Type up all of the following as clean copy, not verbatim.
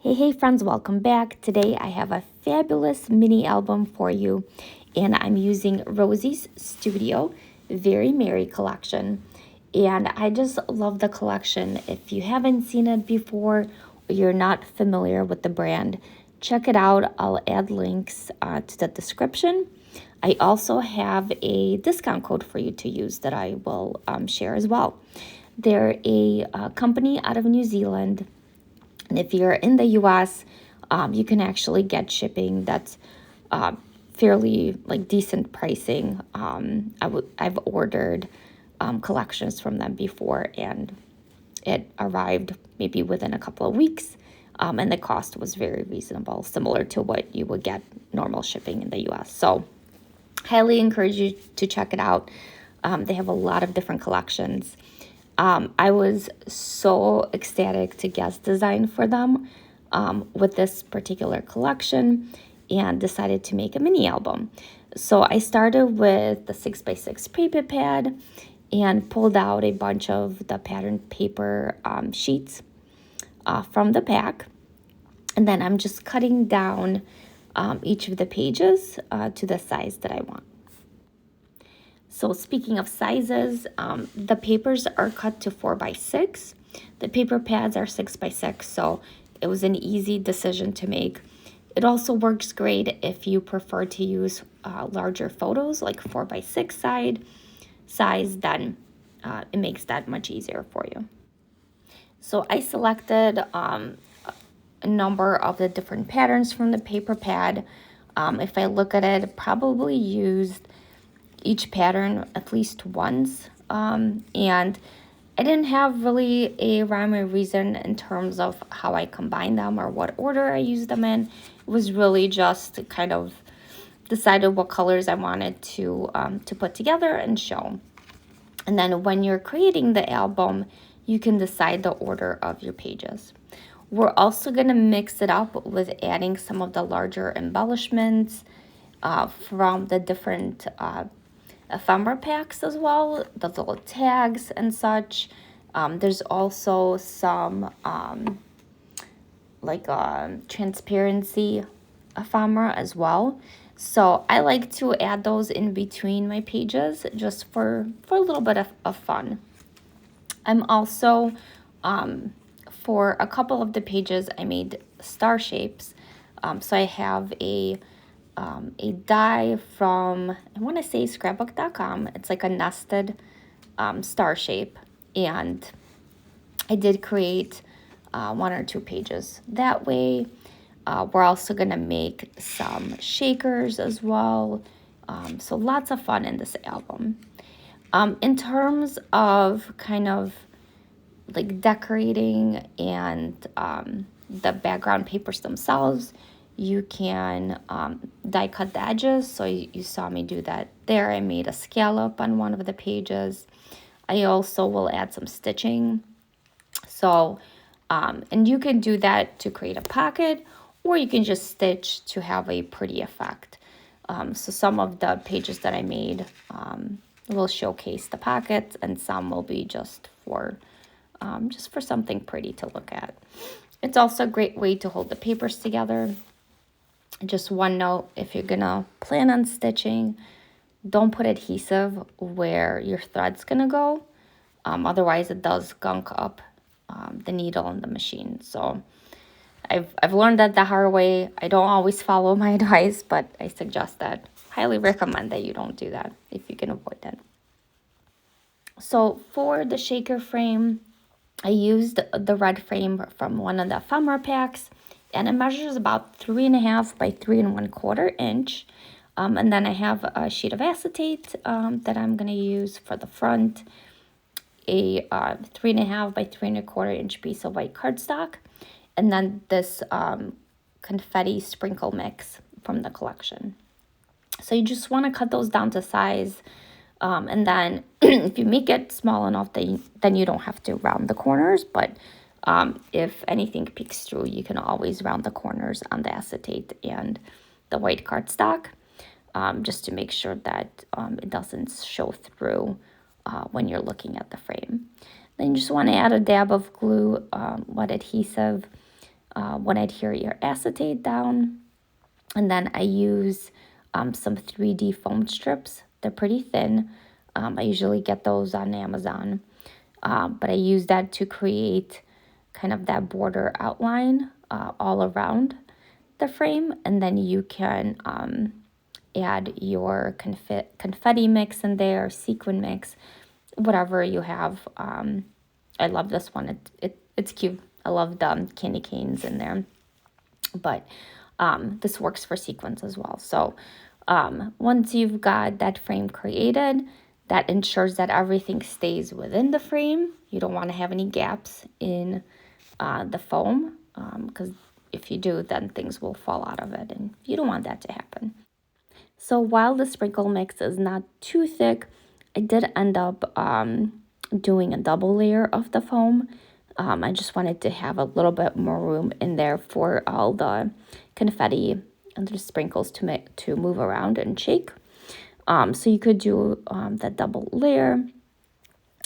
Hey friends, welcome back. Today I have a fabulous mini album for you, and I'm using Rosie's Studio Very Merry collection. And I just love the collection. If you haven't seen it before or you're not familiar with the brand, check it out. I'll add links to the description. I also have a discount code for you to use that I will share as well. They're a company out of New Zealand, and if you're in the US, you can actually get shipping that's fairly like decent pricing. I've ordered collections from them before, and it arrived maybe within a couple of weeks. And the cost was very reasonable, similar to what you would get normal shipping in the US. So highly encourage you to check it out. They have a lot of different collections. I was so ecstatic to guest design for them with this particular collection and decided to make a mini album. So I started with the 6x6 paper pad and pulled out a bunch of the patterned paper sheets from the pack. And then I'm just cutting down each of the pages to the size that I want. So speaking of sizes, the papers are cut to 4x6. The paper pads are 6x6, so it was an easy decision to make. It also works great if you prefer to use larger photos, like 4x6 size, then it makes that much easier for you. So I selected a number of the different patterns from the paper pad. If I look at it, probably used each pattern at least once, and I didn't have really a rhyme or reason in terms of how I combine them or what order I use them in. It was really just kind of decided what colors I wanted to put together and show. And then when you're creating the album, you can decide the order of your pages. We're also going to mix it up with adding some of the larger embellishments from the different ephemera packs as well, the little tags and such. There's also some transparency ephemera as well. So I like to add those in between my pages just for a little bit of fun. I'm also, for a couple of the pages, I made star shapes. So I have a die from, I want to say scrapbook.com. It's like a nested star shape. And I did create one or two pages that way. We're also going to make some shakers as well. So lots of fun in this album. In terms of kind of like decorating and the background papers themselves, you can die cut the edges. So you saw me do that there. I made a scallop on one of the pages. I also will add some stitching. So, and you can do that to create a pocket, or you can just stitch to have a pretty effect. So some of the pages that I made will showcase the pockets, and some will be just for something pretty to look at. It's also a great way to hold the papers together. Just one note, if you're gonna plan on stitching, don't put adhesive where your thread's gonna go. Otherwise it does gunk up the needle in the machine. So I've learned that the hard way. I don't always follow my advice, but I suggest that. Highly recommend that you don't do that if you can avoid it. So for the shaker frame, I used the red frame from one of the ephemera packs, and it measures about 3.5 by 3 1/4 inch. And then I have a sheet of acetate that I'm going to use for the front, a 3.5 by 3 1/4 inch piece of white cardstock, and then this confetti sprinkle mix from the collection. So you just want to cut those down to size. And then if you make it small enough, then you don't have to round the corners. But if anything peeks through, you can always round the corners on the acetate and the white cardstock, just to make sure that it doesn't show through when you're looking at the frame. Then you just want to add a dab of glue, wet adhesive, one adhere your acetate down. And then I use some 3D foam strips. They're pretty thin. I usually get those on Amazon. But I use that to create kind of that border outline all around the frame. And then you can add your confetti mix in there, sequin mix, whatever you have. I love this one. It's cute. I love the candy canes in there. But this works for sequins as well. So once you've got that frame created, that ensures that everything stays within the frame. You don't want to have any gaps in the foam because if you do, then things will fall out of it, and you don't want that to happen. So while the sprinkle mix is not too thick, I did end up doing a double layer of the foam. I just wanted to have a little bit more room in there for all the confetti and the sprinkles to move around and shake. So you could do that double layer.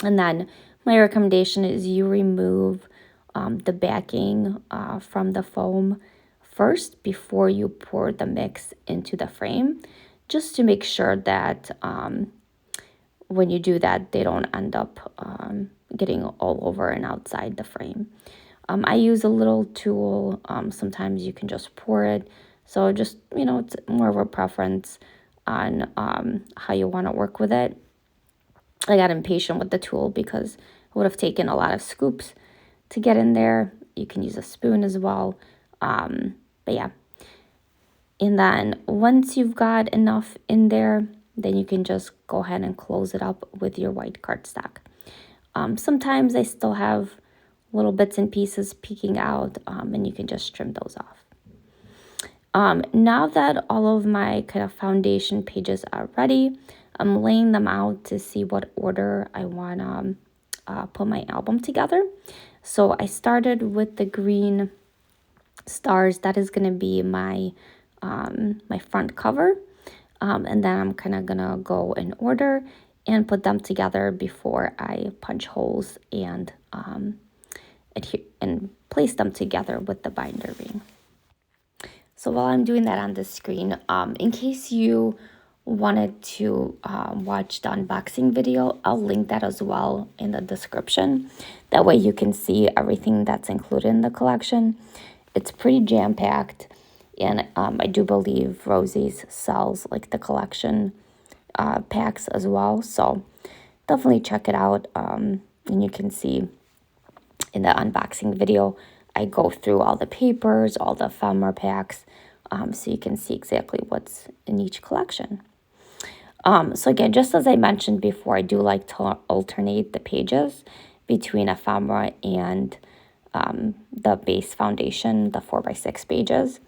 And then my recommendation is you remove the backing from the foam first before you pour the mix into the frame, just to make sure that when you do that, they don't end up getting all over and outside the frame. I use a little tool. Sometimes you can just pour it. So just, it's more of a preference on how you want to work with it. I got impatient with the tool because it would have taken a lot of scoops to get in there. You can use a spoon as well. But yeah. And then once you've got enough in there, then you can just go ahead and close it up with your white cardstock. Sometimes I still have little bits and pieces peeking out, and you can just trim those off. Now that all of my kind of foundation pages are ready, I'm laying them out to see what order I want to put my album together. So I started with the green stars. That is going to be my front cover. And then I'm kind of going to go in order and put them together before I punch holes and place them together with the binder ring. So while I'm doing that on the screen, in case you wanted to watch the unboxing video, I'll link that as well in the description. That way you can see everything that's included in the collection. It's pretty jam-packed, and I do believe Rosie's sells like the collection packs as well. So definitely check it out, and you can see in the unboxing video, I go through all the papers, all the ephemera packs, so you can see exactly what's in each collection. So again, just as I mentioned before, I do like to alternate the pages between ephemera and the base foundation, the 4x6 pages.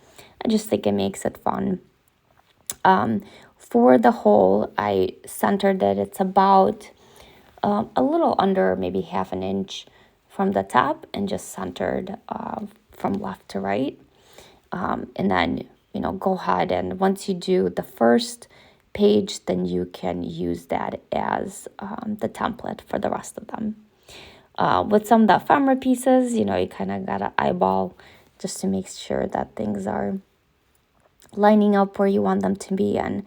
I just think it makes it fun. For the hole, I centered it. It's about a little under maybe half an inch from the top, and just centered from left to right. And then, go ahead, and once you do the first page, then you can use that as the template for the rest of them. With some of the ephemera pieces, you kind of got to eyeball just to make sure that things are lining up where you want them to be, and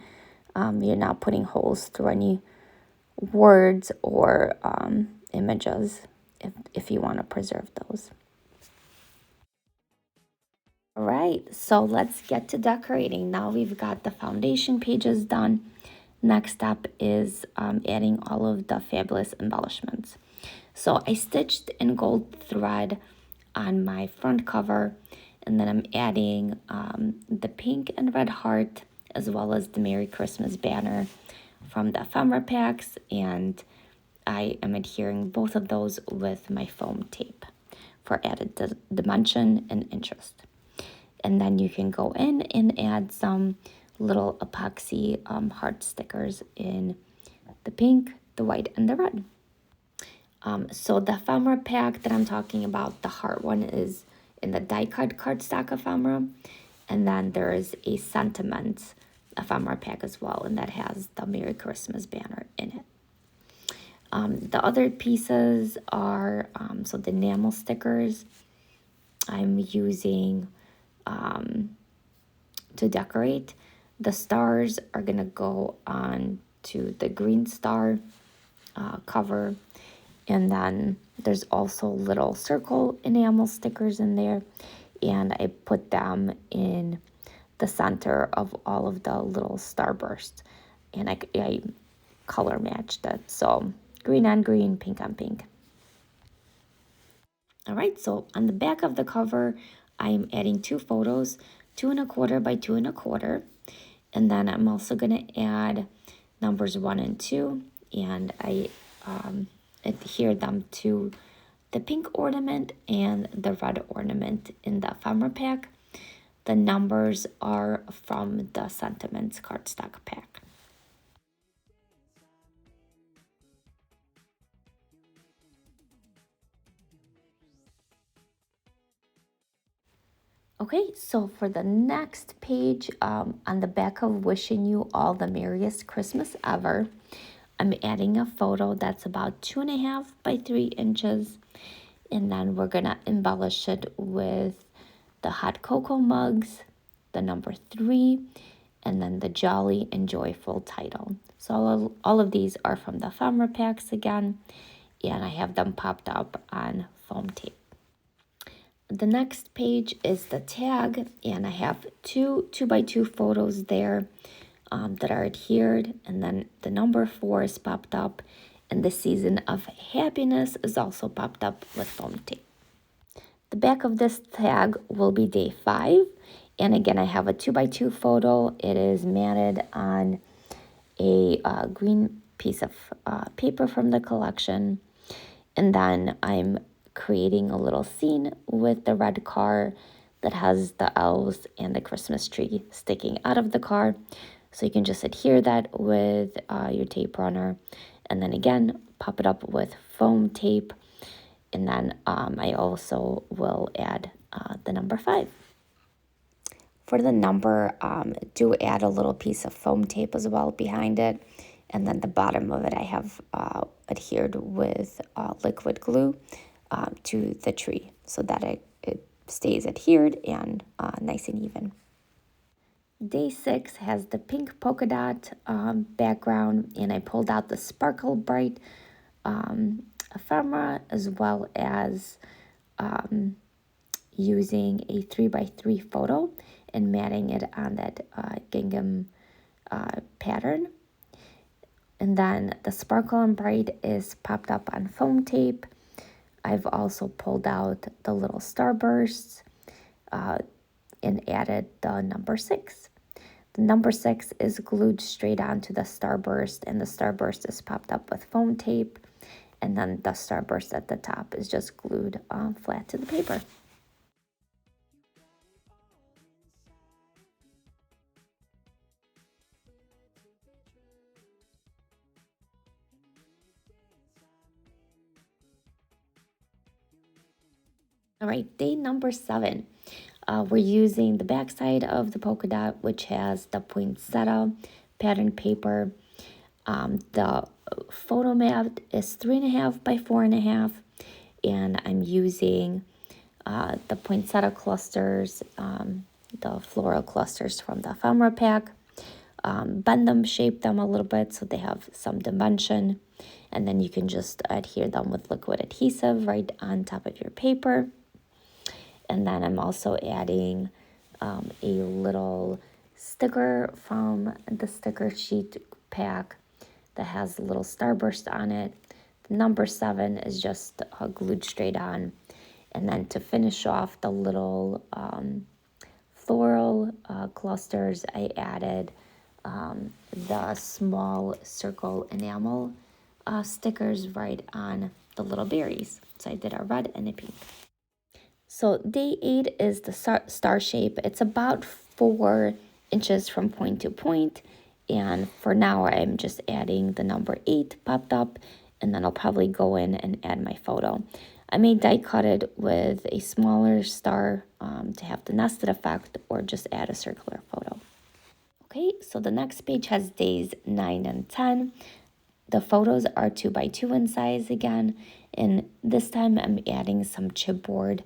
you're not putting holes through any words or images if you want to preserve those. All right, so let's get to decorating. Now we've got the foundation pages done. Next up is adding all of the fabulous embellishments. So I stitched in gold thread on my front cover, and then I'm adding the pink and red heart, as well as the Merry Christmas banner from the ephemera packs, and I am adhering both of those with my foam tape for added dimension and interest. And then you can go in and add some little epoxy heart stickers in the pink, the white, and the red. So the ephemera pack that I'm talking about, the heart one, is in the die-cut cardstock ephemera. And then there is a sentiment ephemera pack as well, and that has the Merry Christmas banner in it. The other pieces are, so the enamel stickers I'm using to decorate. The stars are gonna go on to the green star cover, and then there's also little circle enamel stickers in there, and I put them in the center of all of the little starbursts, and I color matched it, so green on green, pink on pink. All right, so on the back of the cover, I'm adding two photos, 2¼ by 2¼ and then I'm also going to add numbers 1 and 2, and I adhere them to the pink ornament and the red ornament in the ephemera pack. The numbers are from the Sentiments cardstock pack. Okay, so for the next page, on the back of Wishing You All the Merriest Christmas Ever, I'm adding a photo that's about 2½ by 3 inches, and then we're gonna embellish it with the hot cocoa mugs, the number 3, and then the jolly and joyful title. So all of these are from the ephemera packs again, and I have them popped up on foam tape. The next page is the tag, and I have two 2x2 photos there that are adhered, and then the number 4 is popped up, and the season of happiness is also popped up with foam tape. The back of this tag will be day 5, and again I have a 2x2 photo. It is matted on a green piece of paper from the collection, and then I'm creating a little scene with the red car that has the elves and the Christmas tree sticking out of the car. So you can just adhere that with your tape runner, and then again pop it up with foam tape, and then I also will add the number 5. For the number, do add a little piece of foam tape as well behind it, and then the bottom of it I have adhered with liquid glue to the tree so that it stays adhered and nice and even. Day 6 has the pink polka dot background, and I pulled out the Sparkle Bright ephemera, as well as using a 3x3 photo and matting it on that gingham pattern. And then the Sparkle and Bright is popped up on foam tape. I've also pulled out the little starbursts and added the number 6. The number 6 is glued straight onto the starburst, and the starburst is popped up with foam tape, and then the starburst at the top is just glued flat to the paper. All right, day number 7. We're using the backside of the polka dot, which has the poinsettia pattern paper. The photo mat is 3½ by 4½, and I'm using the poinsettia clusters, the floral clusters from the ephemera pack. Bend them, shape them a little bit so they have some dimension, and then you can just adhere them with liquid adhesive right on top of your paper. And then I'm also adding a little sticker from the sticker sheet pack that has a little starburst on it. The number 7 is just glued straight on. And then to finish off the little floral clusters, I added the small circle enamel stickers right on the little berries. So I did a red and a pink. So day 8 is the star shape. It's about 4 inches from point to point. And for now, I'm just adding the number 8 popped up, and then I'll probably go in and add my photo. I may die cut it with a smaller star to have the nested effect, or just add a circular photo. Okay, so the next page has days 9 and 10. The photos are 2x2 in size again, and this time I'm adding some chipboard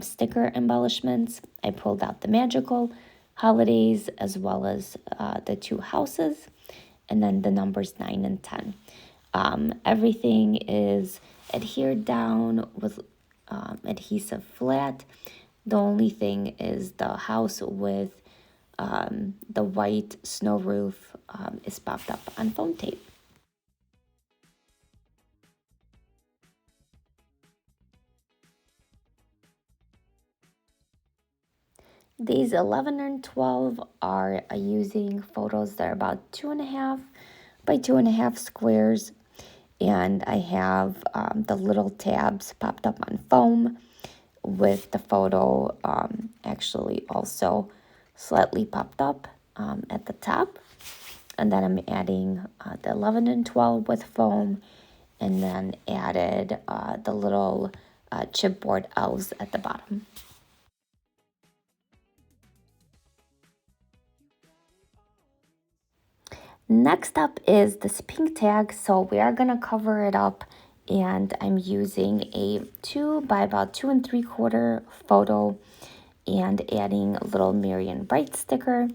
sticker embellishments. I pulled out the magical holidays as well as the two houses, and then the numbers 9 and 10. Everything is adhered down with adhesive flat. The only thing is the house with the white snow roof is popped up on foam tape. Days 11 and 12 are using photos that are about 2.5 by 2.5 squares, and I have the little tabs popped up on foam with the photo actually also slightly popped up at the top. And then I'm adding the 11 and 12 with foam, and then added the little chipboard elves at the bottom. Next up is this pink tag, so we are gonna cover it up, and I'm using a 2 by about 2 3/4 photo and adding a little Merry and Bright sticker,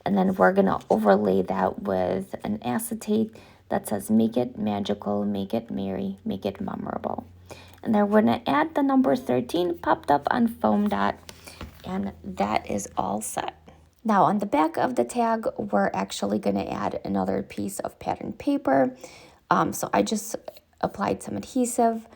and then we're gonna overlay that with an acetate that says make it magical, make it merry, make it memorable. And then we're gonna add the number 13 popped up on foam dot, and that is all set. Now on the back of the tag, we're actually going to add another piece of pattern paper. So I just applied some adhesive,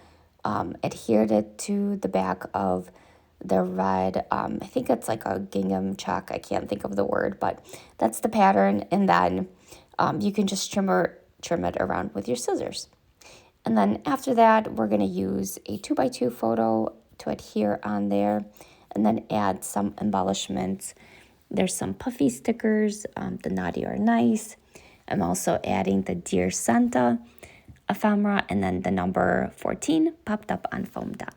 adhered it to the back of the red, I think it's like a gingham check. I can't think of the word, but that's the pattern. And then you can just trim it around with your scissors. And then after that, we're going to use a 2 by 2 photo to adhere on there, and then add some embellishments. There's some puffy stickers, the naughty or nice. I'm also adding the Dear Santa ephemera, and then the number 14 popped up on foam dot.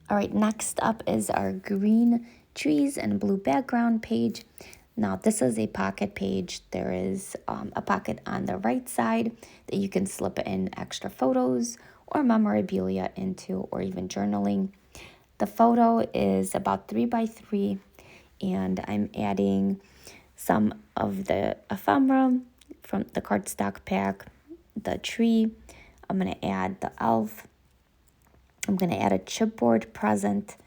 All right, next up is our green trees and blue background page. Now this is a pocket page. There is a pocket on the right side that you can slip in extra photos or memorabilia into, or even journaling. The photo is about 3 by 3, and I'm adding some of the ephemera from the cardstock pack, the tree. I'm going to add the elf. I'm going to add a chipboard present,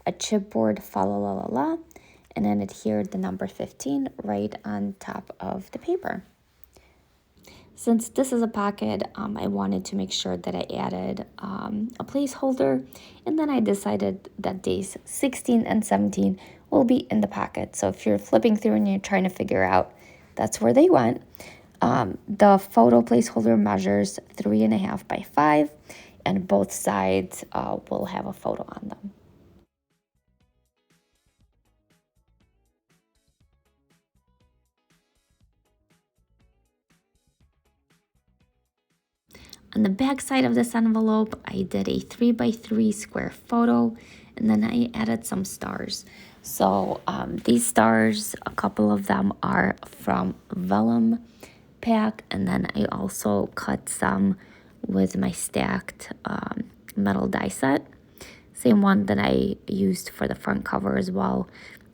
a chipboard fa la la la la, and then adhere the number 15 right on top of the paper. Since this is a pocket, I wanted to make sure that I added a placeholder, and then I decided that days 16 and 17 will be in the pocket. So if you're flipping through and you're trying to figure out, that's where they went. The photo placeholder measures 3.5 by 5, and both sides will have a photo on them. On the back side of this envelope, I did a 3 by 3 square photo, and then I added some stars. So these stars, a couple of them are from vellum pack, and then I also cut some with my stacked metal die set. Same one that I used for the front cover as well.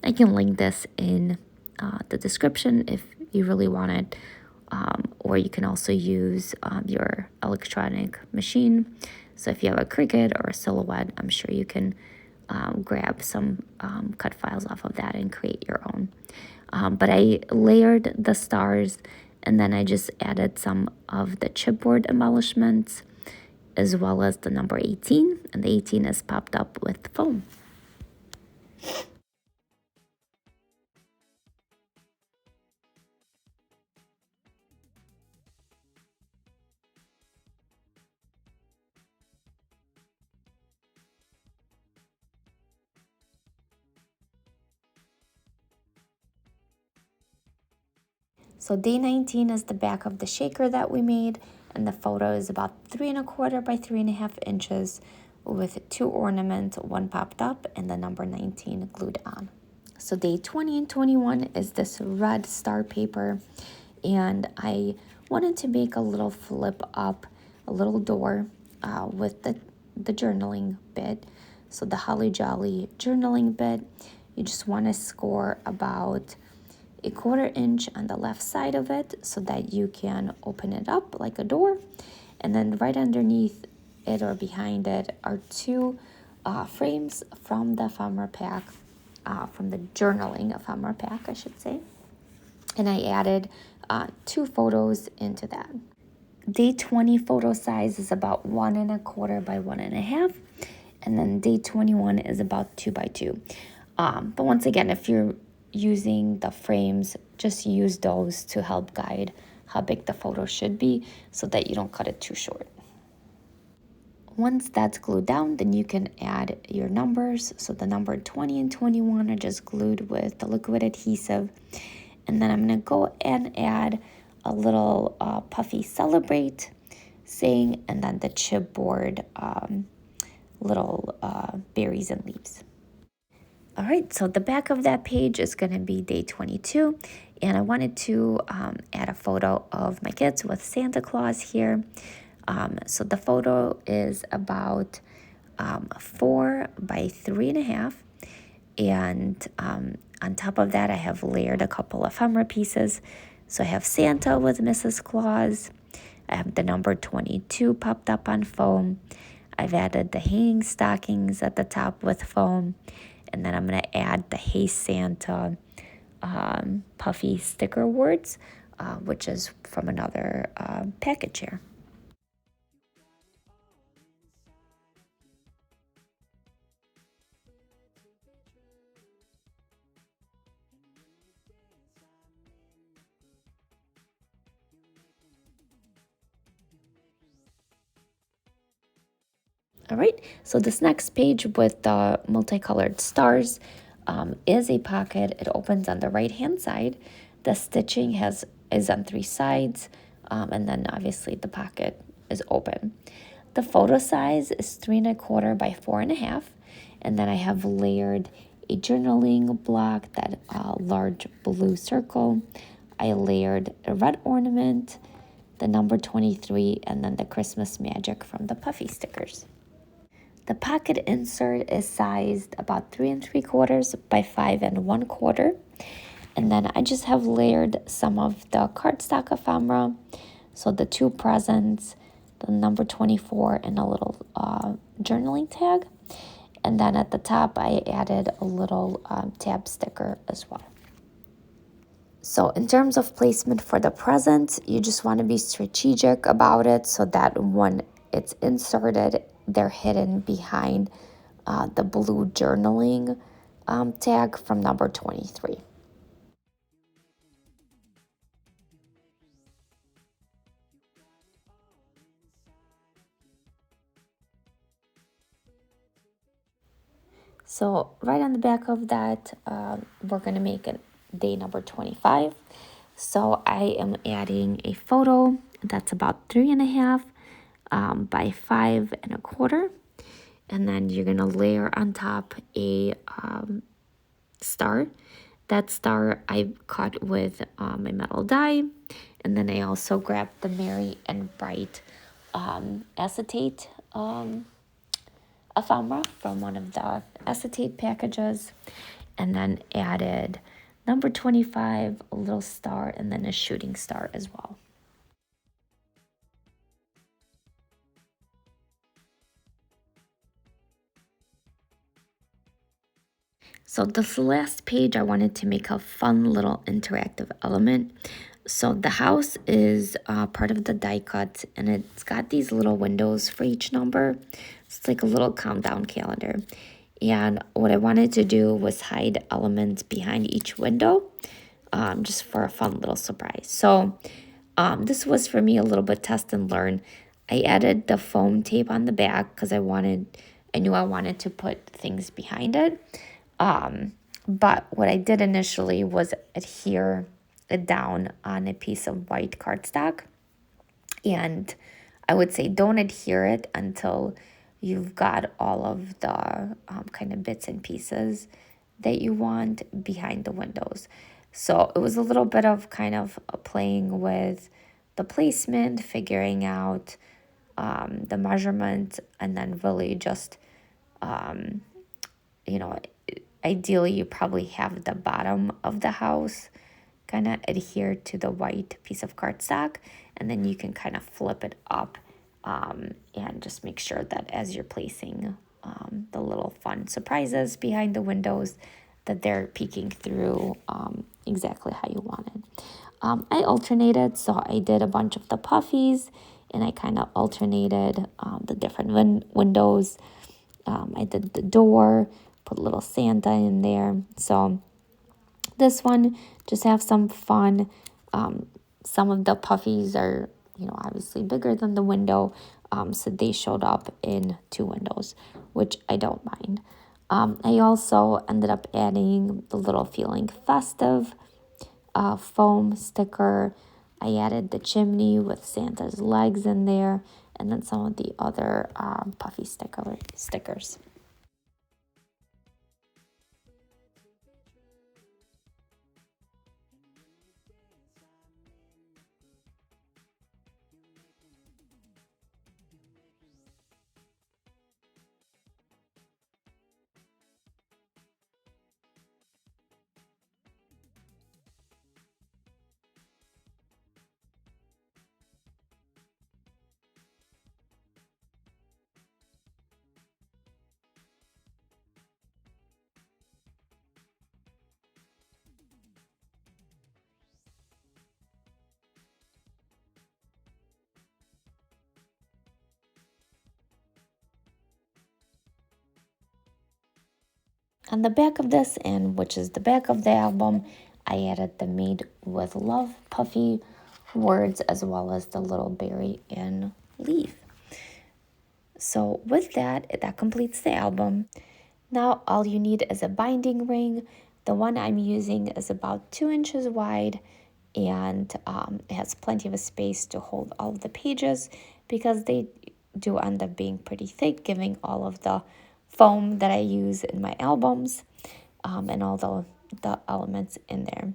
I can link this in the description if you really want it. Or you can also use your electronic machine. So if you have a Cricut or a Silhouette, I'm sure you can grab some cut files off of that and create your own. But I layered the stars, and then I just added some of the chipboard embellishments as well as the number 18, and the 18 is popped up with foam. So day 19 is the back of the shaker that we made, and the photo is about 3 1/4 by 3.5 inches with 2 ornaments, one popped up and the number 19 glued on. So day 20 and 21 is this red star paper, and I wanted to make a little flip up, a little door with the journaling bit. So the Holly Jolly journaling bit, you just want to score about a 1/4 inch on the left side of it so that you can open it up like a door. And then right underneath it or behind it are 2 frames from the ephemera pack, from the journaling ephemera pack, I should say. And I added 2 photos into that. Day 20 photo size is about 1 1/4 by 1 1/2. And then day 21 is about 2 by 2. But once again, if you're using the frames, just use those to help guide how big the photo should be so that you don't cut it too short. Once that's glued down, then you can add your numbers. So the number 20 and 21 are just glued with the liquid adhesive. And then I'm going to go and add a little puffy celebrate saying, and then the chipboard little berries and leaves. All right, so the back of that page is going to be day 22, and I wanted to add a photo of my kids with Santa Claus here. So the photo is about 4 by 3 1/2, and on top of that I have layered a couple of ephemera pieces. So I have Santa with Mrs. Claus. I have the number 22 popped up on foam. I've added the hanging stockings at the top with foam. And then I'm going to add the Hey Santa puffy sticker words, which is from another package here. All right, so this next page with the multicolored stars is a pocket. It opens on the right-hand side. The stitching is on 3 sides, and then obviously the pocket is open. The photo size is 3 1/4 by 4 1/2, and then I have layered a journaling block, that large blue circle. I layered a red ornament, the number 23, and then the Christmas magic from the puffy stickers. The pocket insert is sized about 3 3/4 by 5 1/4. And then I just have layered some of the cardstock ephemera. So the 2 presents, the number 24, and a little journaling tag. And then at the top, I added a little tab sticker as well. So in terms of placement for the presents, you just want to be strategic about it so that when it's inserted, they're hidden behind the blue journaling tag from number 23. So right on the back of that, we're going to make it day number 25. So I am adding a photo that's about 3 1/2 by 5 1/4. And then you're going to layer on top a star. That star I cut with my metal die. And then I also grabbed the Merry and Bright acetate ephemera from one of the acetate packages, and then added number 25, a little star, and then a shooting star as well. So this last page, I wanted to make a fun little interactive element. So the house is part of the die cut, and it's got these little windows for each number. It's like a little countdown calendar. And what I wanted to do was hide elements behind each window, just for a fun little surprise. So this was for me a little bit test and learn. I added the foam tape on the back because I knew I wanted to put things behind it. But what I did initially was adhere it down on a piece of white cardstock. And I would say don't adhere it until you've got all of the kind of bits and pieces that you want behind the windows. So it was a little bit of kind of playing with the placement, figuring out the measurement, and then really just, you know, ideally you probably have the bottom of the house kind of adhere to the white piece of cardstock, and then you can kind of flip it up and just make sure that as you're placing the little fun surprises behind the windows, that they're peeking through exactly how you want it. I alternated, so I did a bunch of the puffies, and I kind of alternated the different windows. I did the door, put a little Santa in there. So this one, just have some fun. Some of the puffies are, obviously bigger than the window, so they showed up in two windows, which I don't mind. I also ended up adding the little Feeling Festive foam sticker. I added the chimney with Santa's legs in there, and then some of the other puffy stickers. On the back of this, and which is the back of the album, I added the Made with Love puffy words as well as the little berry and leaf. So with that, that completes the album. Now all you need is a binding ring. The one I'm using is about 2 inches wide, and it has plenty of a space to hold all of the pages because they do end up being pretty thick, giving all of the foam that I use in my albums and all the elements in there.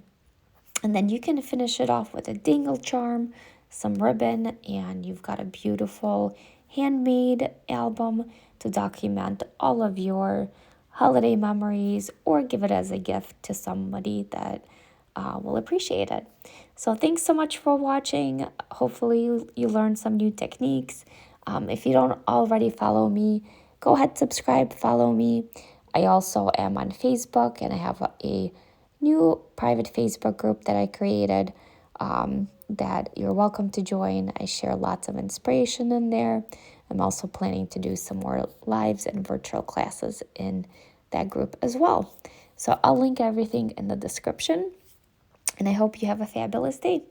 And then you can finish it off with a dingle charm, some ribbon, and you've got a beautiful handmade album to document all of your holiday memories or give it as a gift to somebody that will appreciate it. So thanks so much for watching. Hopefully you learned some new techniques. If you don't already follow me, go ahead, subscribe, follow me. I also am on Facebook, and I have a new private Facebook group that I created that you're welcome to join. I share lots of inspiration in there. I'm also planning to do some more lives and virtual classes in that group as well. So I'll link everything in the description, and I hope you have a fabulous day.